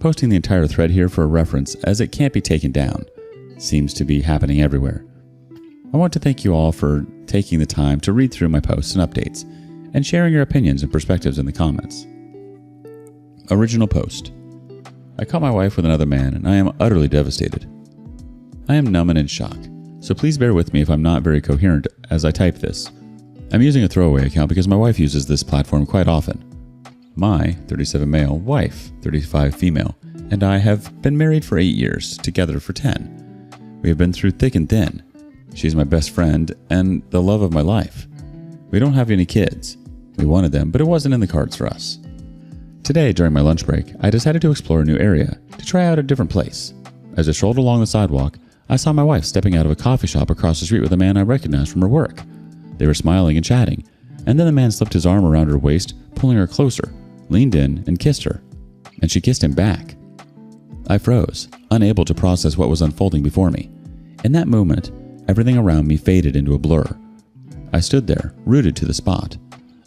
Posting the entire thread here for a reference as it can't be taken down. Seems to be happening everywhere. I want to thank you all for taking the time to read through my posts and updates and sharing your opinions and perspectives in the comments. Original post. I caught my wife with another man and I am utterly devastated. I am numb and in shock, so please bear with me if I'm not very coherent as I type this. I'm using a throwaway account because my wife uses this platform quite often. My 37 male wife, 35 female, and I have been married for 8 years, together for 10. We have been through thick and thin. She's my best friend and the love of my life. We don't have any kids. We wanted them, but it wasn't in the cards for us. Today, during my lunch break, I decided to explore a new area, to try out a different place. As I strolled along the sidewalk, I saw my wife stepping out of a coffee shop across the street with a man I recognized from her work. They were smiling and chatting, and then the man slipped his arm around her waist, pulling her closer, leaned in, and kissed her. And she kissed him back. I froze, unable to process what was unfolding before me. In that moment, everything around me faded into a blur. I stood there, rooted to the spot,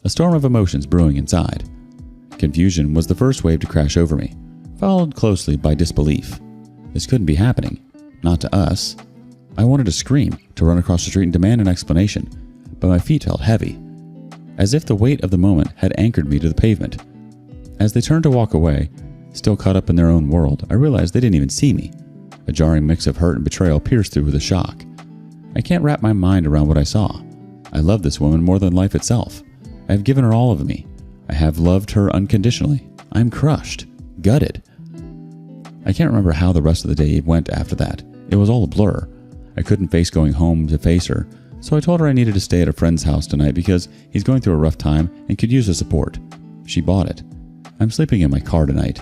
a storm of emotions brewing inside. Confusion was the first wave to crash over me, followed closely by disbelief. This couldn't be happening. Not to us. I wanted to scream, to run across the street and demand an explanation, but my feet felt heavy, as if the weight of the moment had anchored me to the pavement. As they turned to walk away, still caught up in their own world, I realized they didn't even see me. A jarring mix of hurt and betrayal pierced through with a shock. I can't wrap my mind around what I saw. I love this woman more than life itself. I have given her all of me. I have loved her unconditionally. I am crushed, gutted. I can't remember how the rest of the day went after that. It was all a blur. I couldn't face going home to face her, so I told her I needed to stay at a friend's house tonight because he's going through a rough time and could use the support. She bought it. I'm sleeping in my car tonight.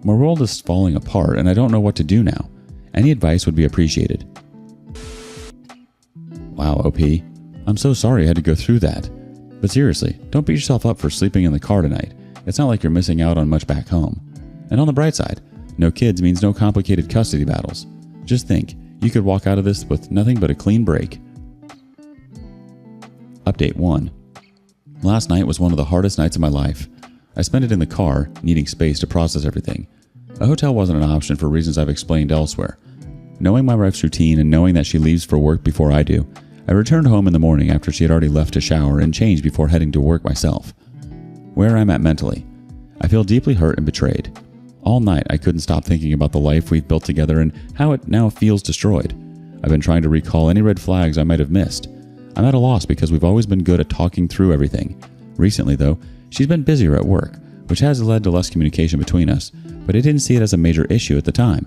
My world is falling apart and I don't know what to do now. Any advice would be appreciated. Wow, OP. I'm so sorry I had to go through that. But seriously, don't beat yourself up for sleeping in the car tonight. It's not like you're missing out on much back home. And on the bright side, no kids means no complicated custody battles. Just think, you could walk out of this with nothing but a clean break. Update 1. Last night was one of the hardest nights of my life. I spent it in the car, needing space to process everything. A hotel wasn't an option for reasons I've explained elsewhere. Knowing my wife's routine and knowing that she leaves for work before I do, I returned home in the morning after she had already left to shower and change before heading to work myself. Where I'm at mentally, I feel deeply hurt and betrayed. All night I couldn't stop thinking about the life we've built together and how it now feels destroyed. I've been trying to recall any red flags I might have missed. I'm at a loss because we've always been good at talking through everything. Recently though, she's been busier at work, which has led to less communication between us, but I didn't see it as a major issue at the time.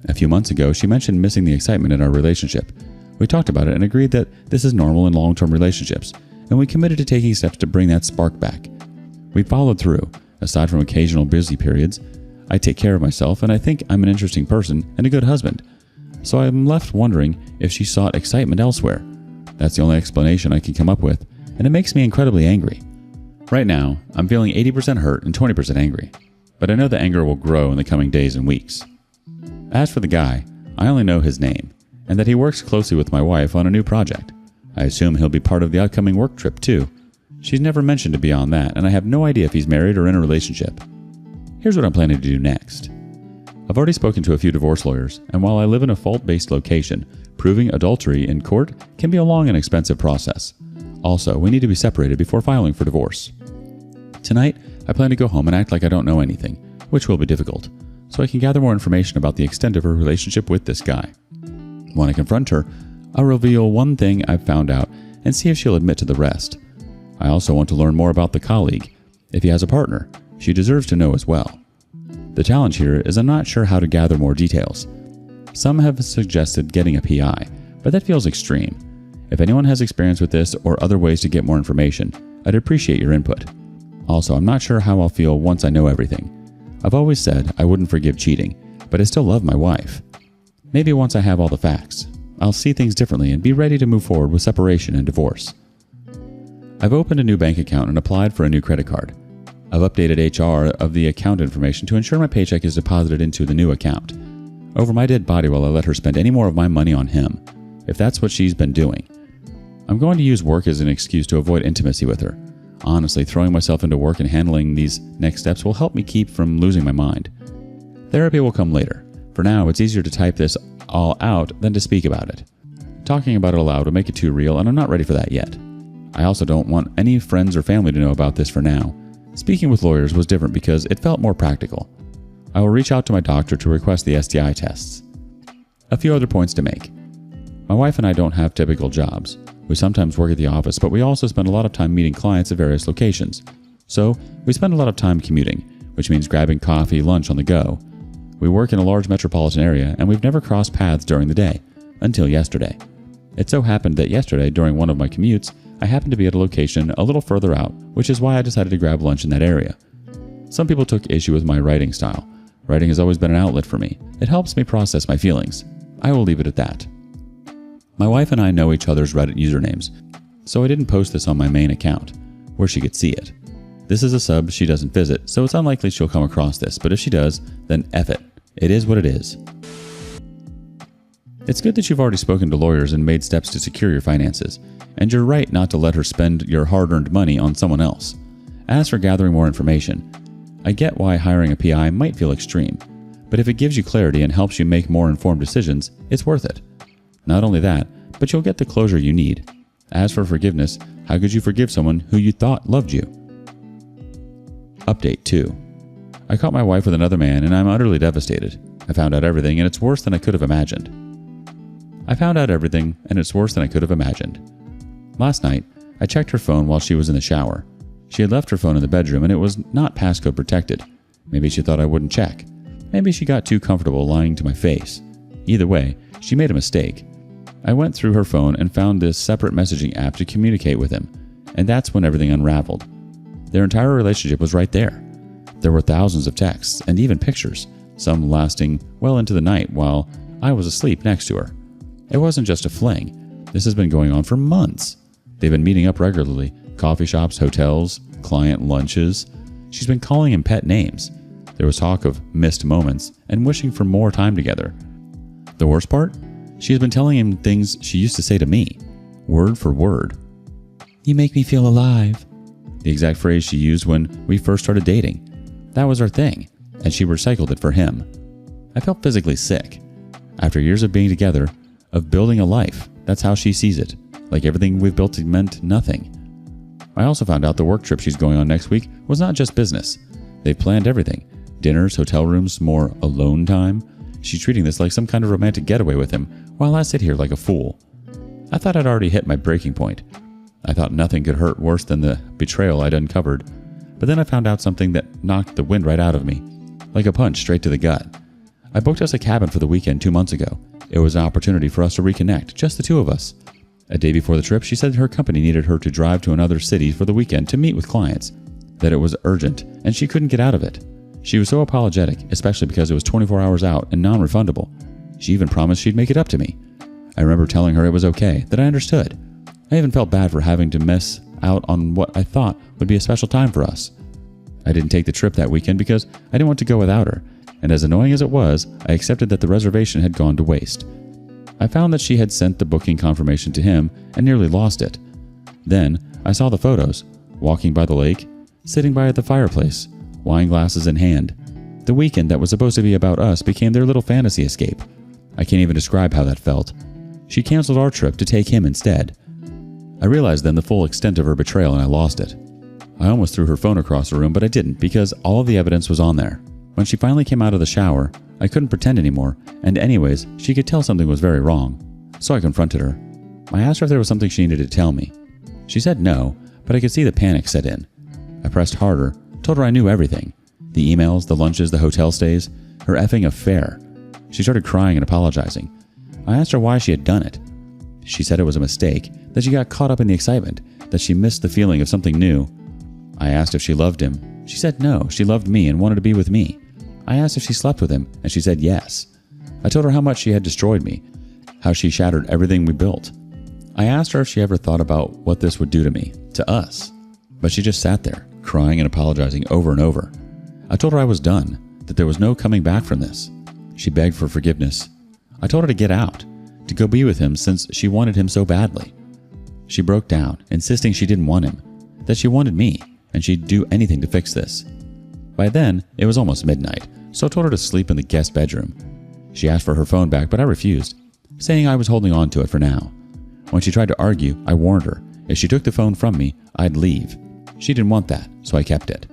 A few months ago, she mentioned missing the excitement in our relationship. We talked about it and agreed that this is normal in long-term relationships, and we committed to taking steps to bring that spark back. We followed through. Aside from occasional busy periods, I take care of myself and I think I'm an interesting person and a good husband. So I'm left wondering if she sought excitement elsewhere. That's the only explanation I can come up with, and it makes me incredibly angry. Right now, I'm feeling 80% hurt and 20% angry, but I know the anger will grow in the coming days and weeks. As for the guy, I only know his name, and that he works closely with my wife on a new project. I assume he'll be part of the upcoming work trip too. She's never mentioned it beyond that, and I have no idea if he's married or in a relationship. Here's what I'm planning to do next. I've already spoken to a few divorce lawyers, and while I live in a fault-based location, proving adultery in court can be a long and expensive process. Also, we need to be separated before filing for divorce. Tonight, I plan to go home and act like I don't know anything, which will be difficult, so I can gather more information about the extent of her relationship with this guy. When I confront her, I'll reveal one thing I've found out and see if she'll admit to the rest. I also want to learn more about the colleague. If he has a partner, she deserves to know as well. The challenge here is I'm not sure how to gather more details. Some have suggested getting a PI, but that feels extreme. If anyone has experience with this or other ways to get more information, I'd appreciate your input. Also, I'm not sure how I'll feel once I know everything. I've always said I wouldn't forgive cheating, but I still love my wife. Maybe once I have all the facts, I'll see things differently and be ready to move forward with separation and divorce. I've opened a new bank account and applied for a new credit card. I've updated HR of the account information to ensure my paycheck is deposited into the new account. Over my dead body will I let her spend any more of my money on him, if that's what she's been doing. I'm going to use work as an excuse to avoid intimacy with her. Honestly, throwing myself into work and handling these next steps will help me keep from losing my mind. Therapy will come later. For now, it's easier to type this all out than to speak about it. Talking about it aloud will make it too real, and I'm not ready for that yet. I also don't want any friends or family to know about this for now. Speaking with lawyers was different because it felt more practical. I will reach out to my doctor to request the STI tests. A few other points to make. My wife and I don't have typical jobs. We sometimes work at the office, but we also spend a lot of time meeting clients at various locations. So, we spend a lot of time commuting, which means grabbing coffee, lunch on the go. We work in a large metropolitan area, and we've never crossed paths during the day, until yesterday. It so happened that yesterday, during one of my commutes, I happened to be at a location a little further out, which is why I decided to grab lunch in that area. Some people took issue with my writing style. Writing has always been an outlet for me. It helps me process my feelings. I will leave it at that. My wife and I know each other's Reddit usernames, so I didn't post this on my main account, where she could see it. This is a sub she doesn't visit, so it's unlikely she'll come across this, but if she does, then F it. It is what it is. It's good that you've already spoken to lawyers and made steps to secure your finances, and you're right not to let her spend your hard-earned money on someone else. As for gathering more information, I get why hiring a PI might feel extreme, but if it gives you clarity and helps you make more informed decisions, it's worth it. Not only that, but you'll get the closure you need. As for forgiveness, how could you forgive someone who you thought loved you? Update 2. I caught my wife with another man and I'm utterly devastated. I found out everything and it's worse than I could have imagined. Last night, I checked her phone while she was in the shower. She had left her phone in the bedroom and it was not passcode protected. Maybe she thought I wouldn't check. Maybe she got too comfortable lying to my face. Either way, she made a mistake. I went through her phone and found this separate messaging app to communicate with him, and that's when everything unraveled. Their entire relationship was right there. There were thousands of texts and even pictures, some lasting well into the night while I was asleep next to her. It wasn't just a fling. This has been going on for months. They've been meeting up regularly, coffee shops, hotels, client lunches. She's been calling him pet names. There was talk of missed moments and wishing for more time together. The worst part? She has been telling him things she used to say to me, word for word. "You make me feel alive." The exact phrase she used when we first started dating. That was our thing, and she recycled it for him. I felt physically sick. After years of being together, of building a life, that's how she sees it. Like everything we've built meant nothing. I also found out the work trip she's going on next week was not just business. They've planned everything. Dinners, hotel rooms, more alone time. She's treating this like some kind of romantic getaway with him, while I sit here like a fool. I thought I'd already hit my breaking point. I thought nothing could hurt worse than the betrayal I'd uncovered. But then I found out something that knocked the wind right out of me. Like a punch straight to the gut. I booked us a cabin for the weekend 2 months ago. It was an opportunity for us to reconnect, just the two of us. A day before the trip, she said her company needed her to drive to another city for the weekend to meet with clients. That it was urgent, and she couldn't get out of it. She was so apologetic, especially because it was 24 hours out and non-refundable. She even promised she'd make it up to me. I remember telling her it was okay, that I understood. I even felt bad for having to miss out on what I thought would be a special time for us. I didn't take the trip that weekend because I didn't want to go without her, and as annoying as it was, I accepted that the reservation had gone to waste. I found that she had sent the booking confirmation to him and nearly lost it. Then, I saw the photos, walking by the lake, sitting by the fireplace, wine glasses in hand. The weekend that was supposed to be about us became their little fantasy escape. I can't even describe how that felt. She canceled our trip to take him instead. I realized then the full extent of her betrayal and I lost it. I almost threw her phone across the room, but I didn't because all of the evidence was on there. When she finally came out of the shower, I couldn't pretend anymore, and anyways, she could tell something was very wrong. So I confronted her. I asked her if there was something she needed to tell me. She said no, but I could see the panic set in. I pressed harder, told her I knew everything. The emails, the lunches, the hotel stays, her effing affair. She started crying and apologizing. I asked her why she had done it. She said it was a mistake, that she got caught up in the excitement, that she missed the feeling of something new. I asked if she loved him. She said no, she loved me and wanted to be with me. I asked if she slept with him, and she said yes. I told her how much she had destroyed me, how she shattered everything we built. I asked her if she ever thought about what this would do to me, to us. But she just sat there, crying and apologizing over and over. I told her I was done, that there was no coming back from this. She begged for forgiveness. I told her to get out, to go be with him since she wanted him so badly. She broke down, insisting she didn't want him, that she wanted me, and she'd do anything to fix this. By then, it was almost midnight, so I told her to sleep in the guest bedroom. She asked for her phone back, but I refused, saying I was holding on to it for now. When she tried to argue, I warned her if she took the phone from me, I'd leave. She didn't want that, so I kept it.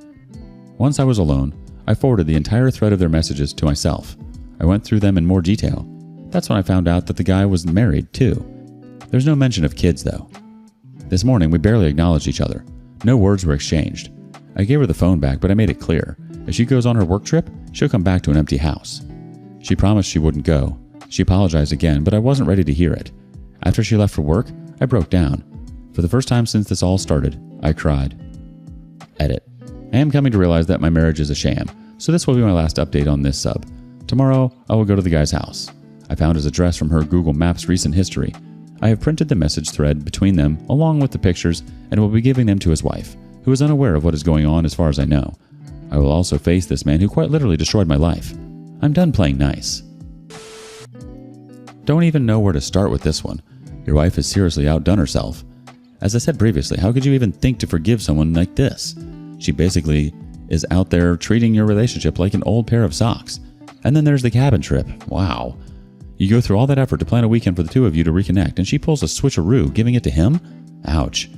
Once I was alone, I forwarded the entire thread of their messages to myself. I went through them in more detail. That's when I found out that the guy was married, too. There's no mention of kids, though. This morning, we barely acknowledged each other. No words were exchanged. I gave her the phone back, but I made it clear. If she goes on her work trip, she'll come back to an empty house. She promised she wouldn't go. She apologized again, but I wasn't ready to hear it. After she left for work, I broke down. For the first time since this all started, I cried. Edit. I am coming to realize that my marriage is a sham, so this will be my last update on this sub. Tomorrow, I will go to the guy's house. I found his address from her Google Maps recent history. I have printed the message thread between them along with the pictures and will be giving them to his wife, who is unaware of what is going on as far as I know. I will also face this man who quite literally destroyed my life. I'm done playing nice. Don't even know where to start with this one. Your wife has seriously outdone herself. As I said previously, how could you even think to forgive someone like this? She basically is out there treating your relationship like an old pair of socks. And then there's the cabin trip. Wow. You go through all that effort to plan a weekend for the two of you to reconnect, and she pulls a switcheroo, giving it to him? Ouch.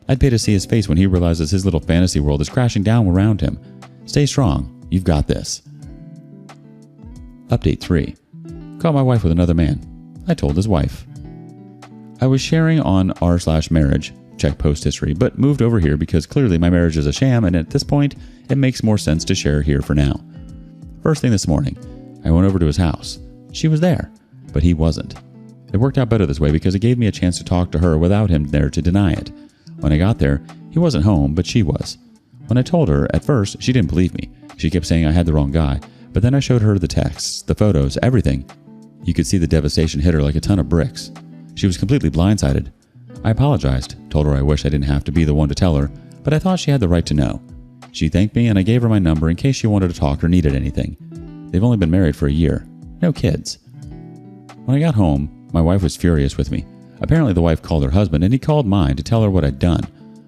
I'd pay to see his face when he realizes his little fantasy world is crashing down around him. Stay strong. You've got this. Update 3. Caught my wife with another man. I told his wife. I was sharing on r/marriage, check post history, but moved over here because clearly my marriage is a sham, and at this point, it makes more sense to share here for now. First thing this morning, I went over to his house. She was there, but he wasn't. It worked out better this way because it gave me a chance to talk to her without him there to deny it. When I got there, he wasn't home, but she was. When I told her, at first, she didn't believe me. She kept saying I had the wrong guy, but then I showed her the texts, the photos, everything. You could see the devastation hit her like a ton of bricks. She was completely blindsided. I apologized, told her I wish I didn't have to be the one to tell her, but I thought she had the right to know. She thanked me and I gave her my number in case she wanted to talk or needed anything. They've only been married for a year. No kids. When I got home, my wife was furious with me. Apparently the wife called her husband and he called mine to tell her what I'd done.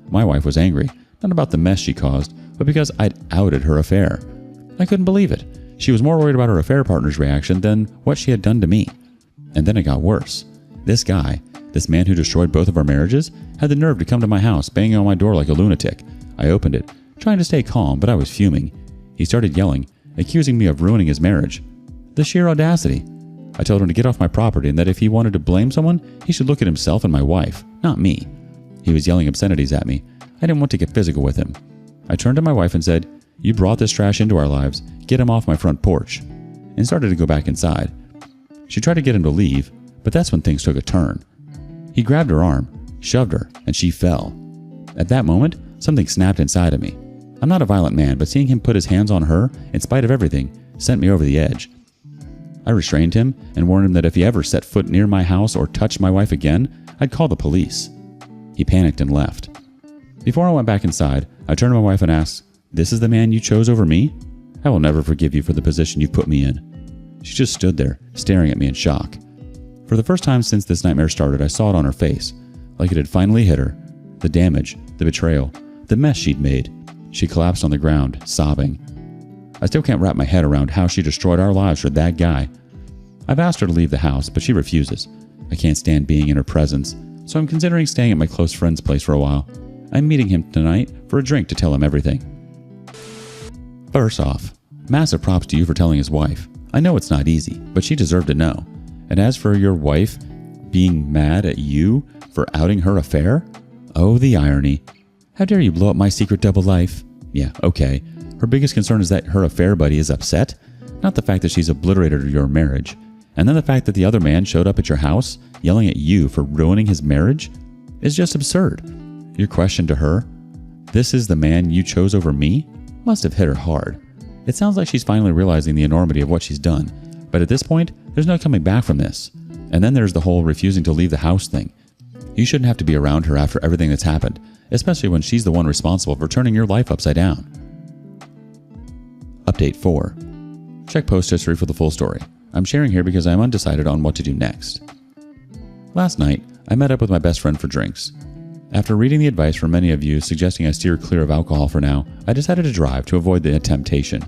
My wife was angry, not about the mess she caused, but because I'd outed her affair. I couldn't believe it. She was more worried about her affair partner's reaction than what she had done to me. And then it got worse. This guy, this man who destroyed both of our marriages, had the nerve to come to my house, banging on my door like a lunatic. I opened it, trying to stay calm, but I was fuming. He started yelling, accusing me of ruining his marriage. The sheer audacity. I told him to get off my property and that if he wanted to blame someone, he should look at himself and my wife, not me. He was yelling obscenities at me. I didn't want to get physical with him. I turned to my wife and said, "You brought this trash into our lives. Get him off my front porch," and started to go back inside. She tried to get him to leave, but that's when things took a turn. He grabbed her arm, shoved her, and she fell. At that moment, something snapped inside of me. I'm not a violent man, but seeing him put his hands on her, in spite of everything, sent me over the edge. I restrained him and warned him that if he ever set foot near my house or touched my wife again, I'd call the police. He panicked and left. Before I went back inside, I turned to my wife and asked, "This is the man you chose over me? I will never forgive you for the position you've put me in." She just stood there, staring at me in shock. For the first time since this nightmare started, I saw it on her face, like it had finally hit her. The damage, the betrayal, the mess she'd made. She collapsed on the ground, sobbing. I still can't wrap my head around how she destroyed our lives for that guy. I've asked her to leave the house, but she refuses. I can't stand being in her presence, so I'm considering staying at my close friend's place for a while. I'm meeting him tonight for a drink to tell him everything. First off, massive props to you for telling his wife. I know it's not easy, but she deserved to know. And as for your wife being mad at you for outing her affair? Oh, the irony. How dare you blow up my secret double life? Yeah, okay. Her biggest concern is that her affair buddy is upset, not the fact that she's obliterated your marriage. And then the fact that the other man showed up at your house, yelling at you for ruining his marriage, is just absurd. Your question to her, "This is the man you chose over me?" must have hit her hard. It sounds like she's finally realizing the enormity of what she's done, but at this point, there's no coming back from this. And then there's the whole refusing to leave the house thing. You shouldn't have to be around her after everything that's happened, especially when she's the one responsible for turning your life upside down. Update 4. Check post history for the full story. I'm sharing here because I'm undecided on what to do next. Last night, I met up with my best friend for drinks. After reading the advice from many of you suggesting I steer clear of alcohol for now, I decided to drive to avoid the temptation.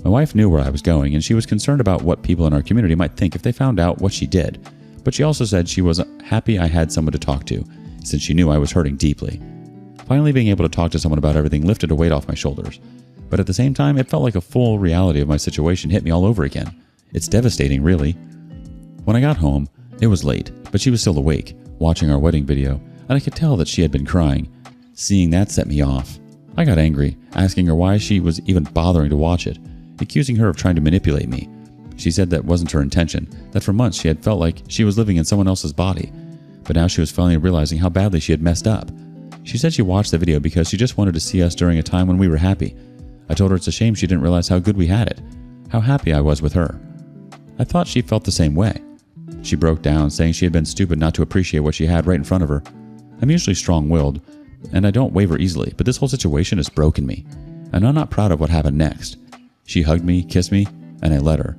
My wife knew where I was going, and she was concerned about what people in our community might think if they found out what she did. But she also said she was happy I had someone to talk to, since she knew I was hurting deeply. Finally being able to talk to someone about everything lifted a weight off my shoulders. But at the same time, it felt like a full reality of my situation hit me all over again. It's devastating, really. When I got home, it was late, but she was still awake, watching our wedding video, and I could tell that she had been crying. Seeing that set me off. I got angry, asking her why she was even bothering to watch it, accusing her of trying to manipulate me. She said that wasn't her intention, that for months she had felt like she was living in someone else's body. But now she was finally realizing how badly she had messed up. She said she watched the video because she just wanted to see us during a time when we were happy. I told her it's a shame she didn't realize how good we had it, how happy I was with her. I thought she felt the same way. She broke down, saying she had been stupid not to appreciate what she had right in front of her. I'm usually strong-willed, and I don't waver easily, but this whole situation has broken me, and I'm not proud of what happened next. She hugged me, kissed me, and I let her.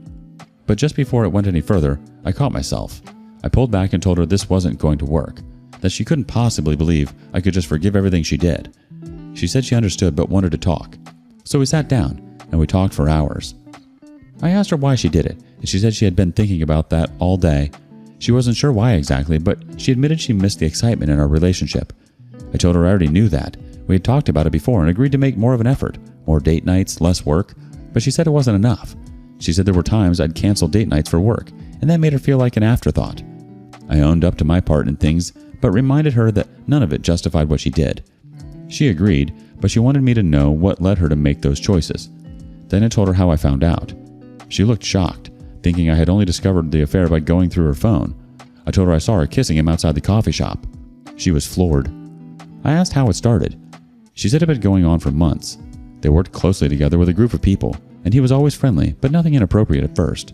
But just before it went any further, I caught myself. I pulled back and told her this wasn't going to work, that she couldn't possibly believe I could just forgive everything she did. She said she understood but wanted to talk. So we sat down, and we talked for hours. I asked her why she did it, and she said she had been thinking about that all day. She wasn't sure why exactly, but she admitted she missed the excitement in our relationship. I told her I already knew that. We had talked about it before and agreed to make more of an effort, more date nights, less work, but she said it wasn't enough. She said there were times I'd cancel date nights for work, and that made her feel like an afterthought. I owned up to my part in things, but reminded her that none of it justified what she did. She agreed, but she wanted me to know what led her to make those choices. Then I told her how I found out. She looked shocked, thinking I had only discovered the affair by going through her phone. I told her I saw her kissing him outside the coffee shop. She was floored. I asked how it started. She said it had been going on for months. They worked closely together with a group of people, and he was always friendly, but nothing inappropriate at first.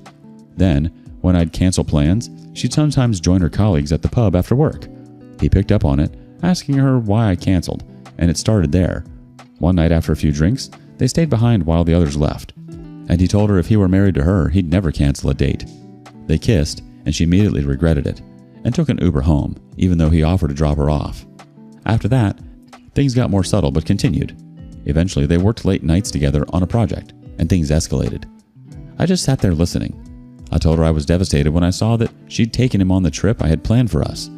Then, when I'd cancel plans, she'd sometimes join her colleagues at the pub after work. He picked up on it, asking her why I canceled, and it started there. One night after a few drinks, they stayed behind while the others left, and he told her if he were married to her, he'd never cancel a date. They kissed, and she immediately regretted it, and took an Uber home, even though he offered to drop her off. After that, things got more subtle but continued. Eventually, they worked late nights together on a project, and things escalated. I just sat there listening. I told her I was devastated when I saw that she'd taken him on the trip I had planned for us.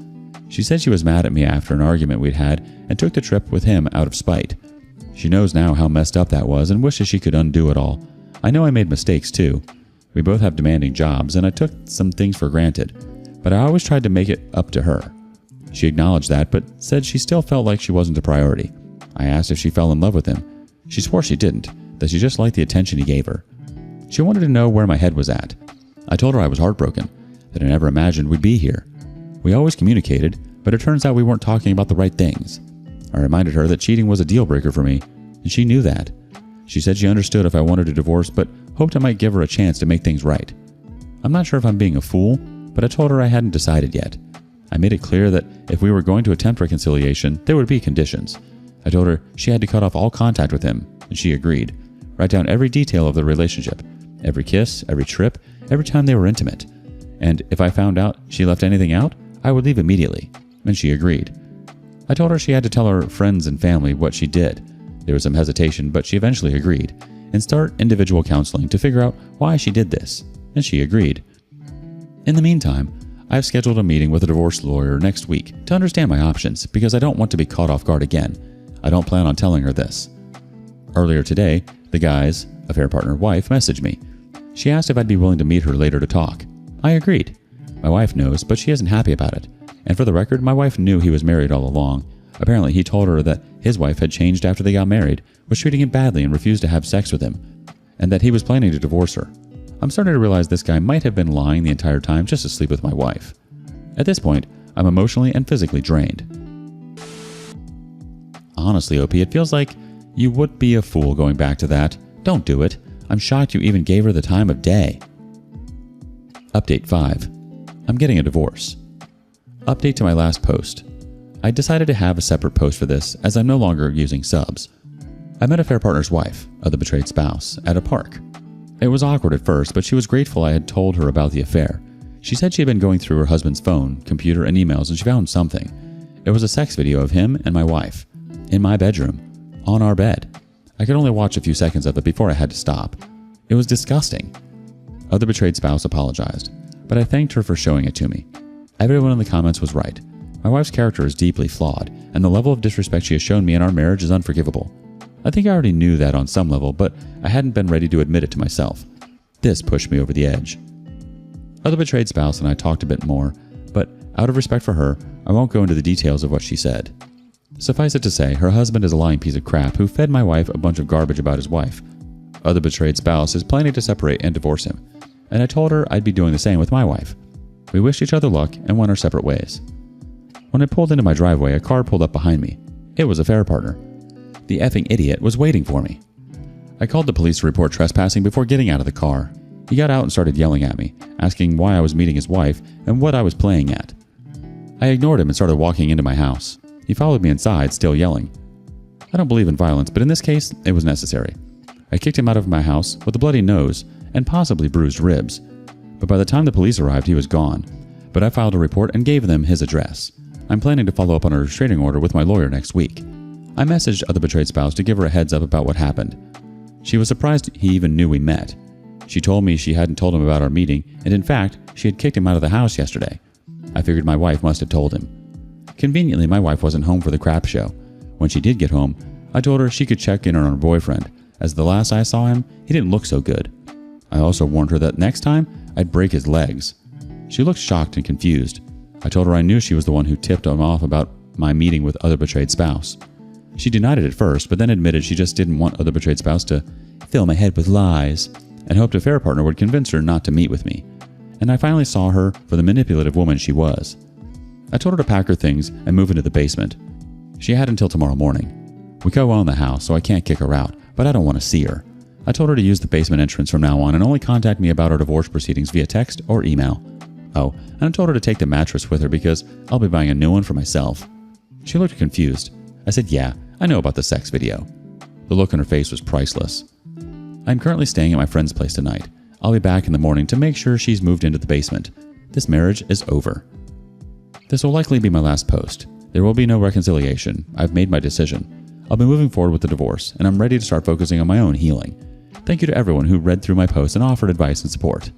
She said she was mad at me after an argument we'd had and took the trip with him out of spite. She knows now how messed up that was and wishes she could undo it all. I know I made mistakes too. We both have demanding jobs and I took some things for granted, but I always tried to make it up to her. She acknowledged that, but said she still felt like she wasn't a priority. I asked if she fell in love with him. She swore she didn't, that she just liked the attention he gave her. She wanted to know where my head was at. I told her I was heartbroken, that I never imagined we'd be here. We always communicated, but it turns out we weren't talking about the right things. I reminded her that cheating was a deal breaker for me, and she knew that. She said she understood if I wanted a divorce, but hoped I might give her a chance to make things right. I'm not sure if I'm being a fool, but I told her I hadn't decided yet. I made it clear that if we were going to attempt reconciliation, there would be conditions. I told her she had to cut off all contact with him, and she agreed. Write down every detail of the relationship, every kiss, every trip, every time they were intimate. And if I found out she left anything out, I would leave immediately, and she agreed. I told her she had to tell her friends and family what she did. There was some hesitation, but she eventually agreed, and start individual counseling to figure out why she did this, and she agreed. In the meantime, I've scheduled a meeting with a divorce lawyer next week to understand my options because I don't want to be caught off guard again. I don't plan on telling her this. Earlier today, the guy's affair partner wife messaged me. She asked if I'd be willing to meet her later to talk. I agreed. My wife knows, but she isn't happy about it. And for the record, my wife knew he was married all along. Apparently, he told her that his wife had changed after they got married, was treating him badly and refused to have sex with him, and that he was planning to divorce her. I'm starting to realize this guy might have been lying the entire time just to sleep with my wife. At this point, I'm emotionally and physically drained. Honestly, OP, it feels like you would be a fool going back to that. Don't do it. I'm shocked you even gave her the time of day. Update 5. I'm getting a divorce. Update to my last post. I decided to have a separate post for this as I'm no longer using subs. I met affair partner's wife, of the betrayed spouse, at a park. It was awkward at first, but she was grateful I had told her about the affair. She said she had been going through her husband's phone, computer, and emails and she found something. It was a sex video of him and my wife, in my bedroom, on our bed. I could only watch a few seconds of it before I had to stop. It was disgusting. Other betrayed spouse apologized, but I thanked her for showing it to me. Everyone in the comments was right. My wife's character is deeply flawed, and the level of disrespect she has shown me in our marriage is unforgivable. I think I already knew that on some level, but I hadn't been ready to admit it to myself. This pushed me over the edge. Other betrayed spouse and I talked a bit more, but out of respect for her, I won't go into the details of what she said. Suffice it to say, her husband is a lying piece of crap who fed my wife a bunch of garbage about his wife. Other betrayed spouse is planning to separate and divorce him, and I told her I'd be doing the same with my wife. We wished each other luck and went our separate ways. When I pulled into my driveway, a car pulled up behind me. It was a fair partner. The effing idiot was waiting for me. I called the police to report trespassing before getting out of the car. He got out and started yelling at me, asking why I was meeting his wife and what I was playing at. I ignored him and started walking into my house. He followed me inside, still yelling. I don't believe in violence, but in this case, it was necessary. I kicked him out of my house with a bloody nose and possibly bruised ribs. But by the time the police arrived, he was gone. But I filed a report and gave them his address. I'm planning to follow up on a restraining order with my lawyer next week. I messaged Other Betrayed Spouse to give her a heads up about what happened. She was surprised he even knew we met. She told me she hadn't told him about our meeting, and in fact, she had kicked him out of the house yesterday. I figured my wife must have told him. Conveniently, my wife wasn't home for the crap show. When she did get home, I told her she could check in on her boyfriend, as the last I saw him, he didn't look so good. I also warned her that next time, I'd break his legs. She looked shocked and confused. I told her I knew she was the one who tipped him off about my meeting with Other Betrayed Spouse. She denied it at first, but then admitted she just didn't want Other Betrayed Spouse to fill my head with lies, and hoped a fair partner would convince her not to meet with me. And I finally saw her for the manipulative woman she was. I told her to pack her things and move into the basement. She had until tomorrow morning. We co-own the house, so I can't kick her out, but I don't want to see her. I told her to use the basement entrance from now on and only contact me about our divorce proceedings via text or email. Oh, and I told her to take the mattress with her because I'll be buying a new one for myself. She looked confused. I said, yeah, I know about the sex video. The look on her face was priceless. I'm currently staying at my friend's place tonight. I'll be back in the morning to make sure she's moved into the basement. This marriage is over. This will likely be my last post. There will be no reconciliation. I've made my decision. I'll be moving forward with the divorce, and I'm ready to start focusing on my own healing. Thank you to everyone who read through my posts and offered advice and support.